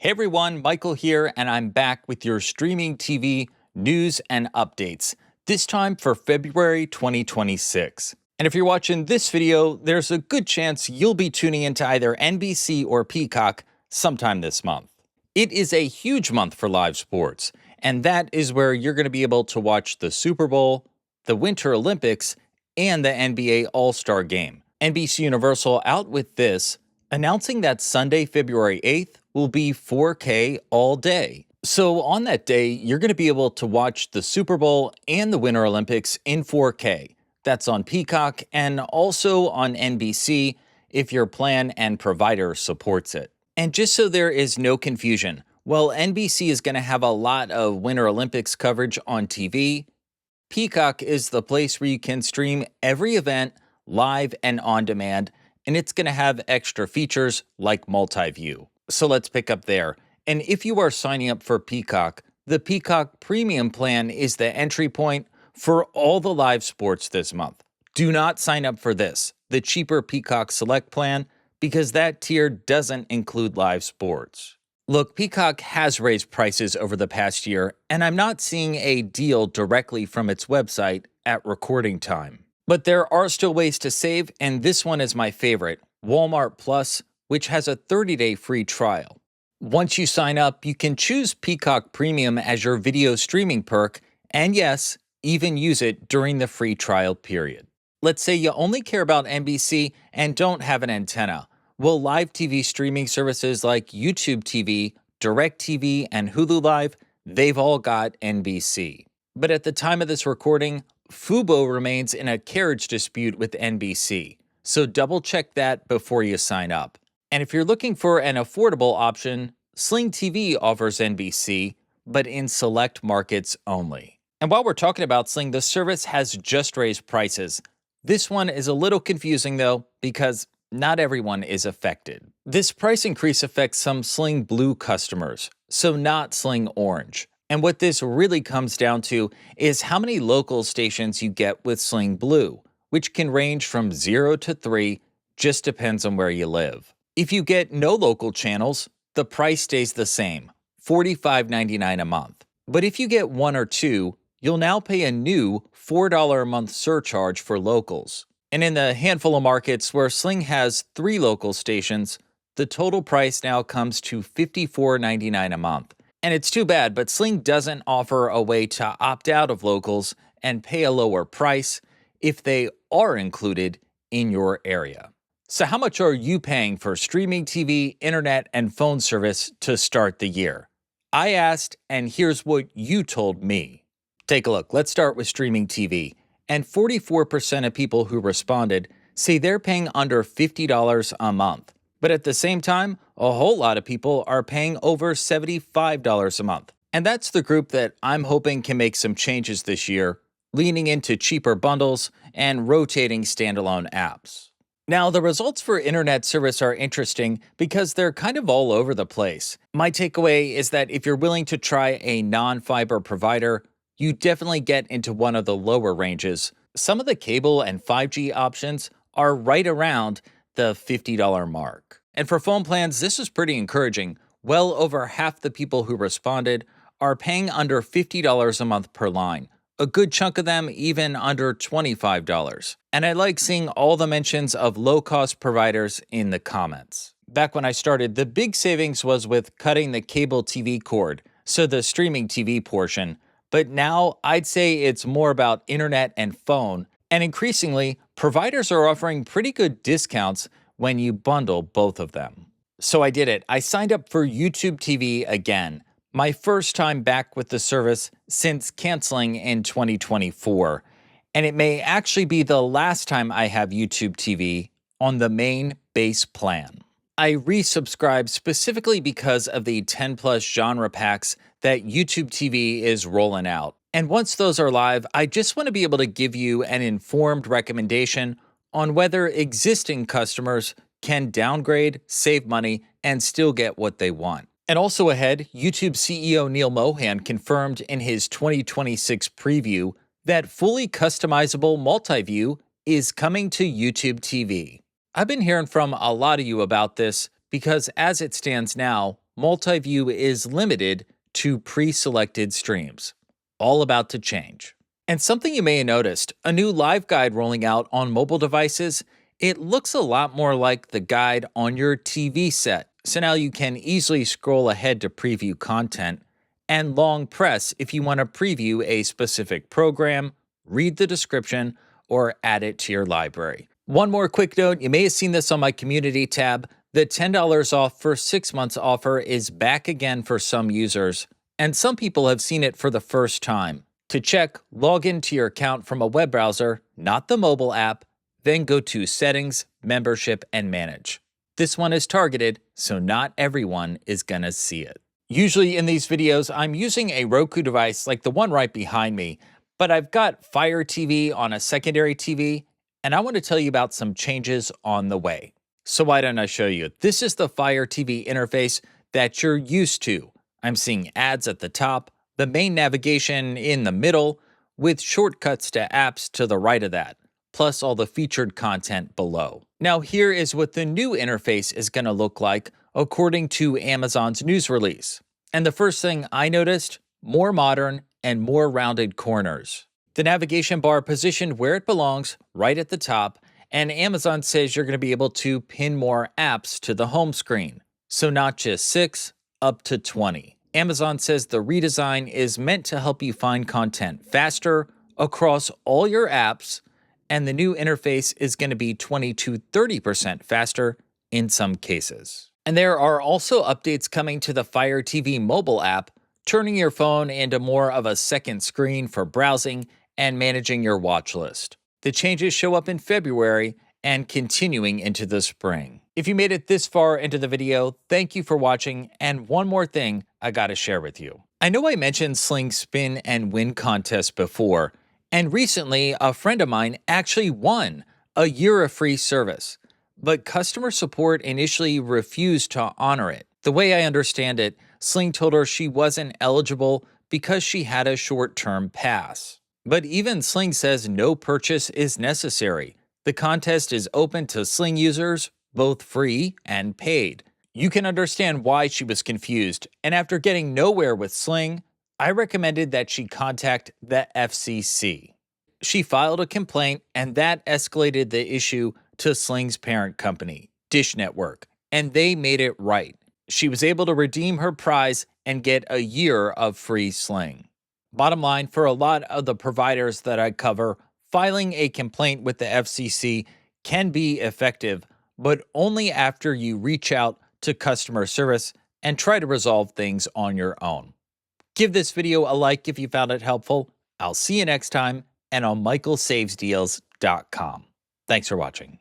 Hey everyone, Michael here, and I'm back with your streaming TV news and updates, this time for February 2026. And if you're watching this video, there's a good chance you'll be tuning into either NBC or Peacock sometime this month. It is a huge month for live sports, and that is where you're going to be able to watch the Super Bowl, the Winter Olympics, and the NBA All-Star Game. NBC Universal out with this, announcing that Sunday, February 8th, will be 4K all day. So on that day, you're going to be able to watch the Super Bowl and the Winter Olympics in 4K. That's on Peacock and also on NBC if your plan and provider supports it. And just so there is no confusion, while NBC is going to have a lot of Winter Olympics coverage on TV, Peacock is the place where you can stream every event live and on demand, and it's going to have extra features like multi-view. So let's pick up there. And if you are signing up for Peacock, the Peacock Premium plan is the entry point for all the live sports this month. Do not sign up for this, the cheaper Peacock Select plan, because that tier doesn't include live sports. Look, Peacock has raised prices over the past year, and I'm not seeing a deal directly from its website at recording time. But there are still ways to save, and this one is my favorite, Walmart Plus, which has a 30-day free trial. Once you sign up, you can choose Peacock Premium as your video streaming perk, and yes, even use it during the free trial period. Let's say you only care about NBC and don't have an antenna. Well, live TV streaming services like YouTube TV, DirecTV, and Hulu Live, they've all got NBC. But at the time of this recording, Fubo remains in a carriage dispute with NBC, so double check that before you sign up. And if you're looking for an affordable option, Sling TV offers NBC, but in select markets only. And while we're talking about Sling, the service has just raised prices. This one is a little confusing though, because not everyone is affected. This price increase affects some Sling Blue customers, so not Sling Orange. And what this really comes down to is how many local stations you get with Sling Blue, which can range from 0 to 3, just depends on where you live. If you get no local channels, the price stays the same, $45.99 a month. But if you get 1 or 2, you'll now pay a new $4 a month surcharge for locals. And in the handful of markets where Sling has 3 local stations, the total price now comes to $54.99 a month. And it's too bad, but Sling doesn't offer a way to opt out of locals and pay a lower price if they are included in your area. So how much are you paying for streaming TV, internet, and phone service to start the year? I asked, and here's what you told me. Take a look. Let's start with streaming TV. And 44% of people who responded say they're paying under $50 a month. But at the same time, a whole lot of people are paying over $75 a month. And that's the group that I'm hoping can make some changes this year, leaning into cheaper bundles and rotating standalone apps. Now, the results for internet service are interesting because they're kind of all over the place. My takeaway is that if you're willing to try a non-fiber provider, you definitely get into one of the lower ranges. Some of the cable and 5G options are right around the $50 mark. And for phone plans, this is pretty encouraging. Well over half the people who responded are paying under $50 a month per line. A good chunk of them even under $25. And I like seeing all the mentions of low-cost providers in the comments. Back when I started, the big savings was with cutting the cable TV cord, so the streaming TV portion. But now I'd say it's more about internet and phone, and increasingly, providers are offering pretty good discounts when you bundle both of them. So I did it. I signed up for YouTube TV again. My first time back with the service since canceling in 2024. And it may actually be the last time I have YouTube TV on the main base plan. I resubscribed specifically because of the 10+ genre packs that YouTube TV is rolling out. And once those are live, I just want to be able to give you an informed recommendation on whether existing customers can downgrade, save money, and still get what they want. And also ahead, YouTube CEO Neil Mohan confirmed in his 2026 preview that fully customizable multi-view is coming to YouTube TV. I've been hearing from a lot of you about this because as it stands now, multi-view is limited to pre-selected streams. All about to change. And something you may have noticed, a new live guide rolling out on mobile devices. It looks a lot more like the guide on your TV set. So now you can easily scroll ahead to preview content and long press if you want to preview a specific program, read the description, or add it to your library. One more quick note, you may have seen this on my community tab. The $10 off for 6 months offer is back again for some users, and some people have seen it for the first time. To check, log into your account from a web browser, not the mobile app, then go to Settings, Membership, and Manage. This one is targeted, so not everyone is gonna see it. Usually in these videos, I'm using a Roku device like the one right behind me, but I've got Fire TV on a secondary TV, and I want to tell you about some changes on the way. So why don't I show you? This is the Fire TV interface that you're used to. I'm seeing ads at the top, the main navigation in the middle, with shortcuts to apps to the right of that, plus all the featured content below. Now here is what the new interface is going to look like according to Amazon's news release. And the first thing I noticed, more modern and more rounded corners. The navigation bar positioned where it belongs, right at the top, and Amazon says you're going to be able to pin more apps to the home screen. So not just 6, up to 20. Amazon says the redesign is meant to help you find content faster across all your apps, and the new interface is going to be 20 to 30% faster in some cases. And there are also updates coming to the Fire TV mobile app, turning your phone into more of a second screen for browsing and managing your watch list. The changes show up in February and continuing into the spring. If you made it this far into the video, thank you for watching, and one more thing I gotta share with you. I know I mentioned Sling Spin and Win contest before, and recently a friend of mine actually won a year of free service. But customer support initially refused to honor it. The way I understand it, Sling told her she wasn't eligible because she had a short-term pass. But even Sling says no purchase is necessary. The contest is open to Sling users, both free and paid. You can understand why she was confused, and after getting nowhere with Sling, I recommended that she contact the FCC. She filed a complaint, and that escalated the issue to Sling's parent company, Dish Network, and they made it right. She was able to redeem her prize and get a year of free Sling. Bottom line, for a lot of the providers that I cover, filing a complaint with the FCC can be effective, but only after you reach out to customer service and try to resolve things on your own. Give this video a like if you found it helpful. I'll see you next time and on michaelsavesdeals.com. Thanks for watching.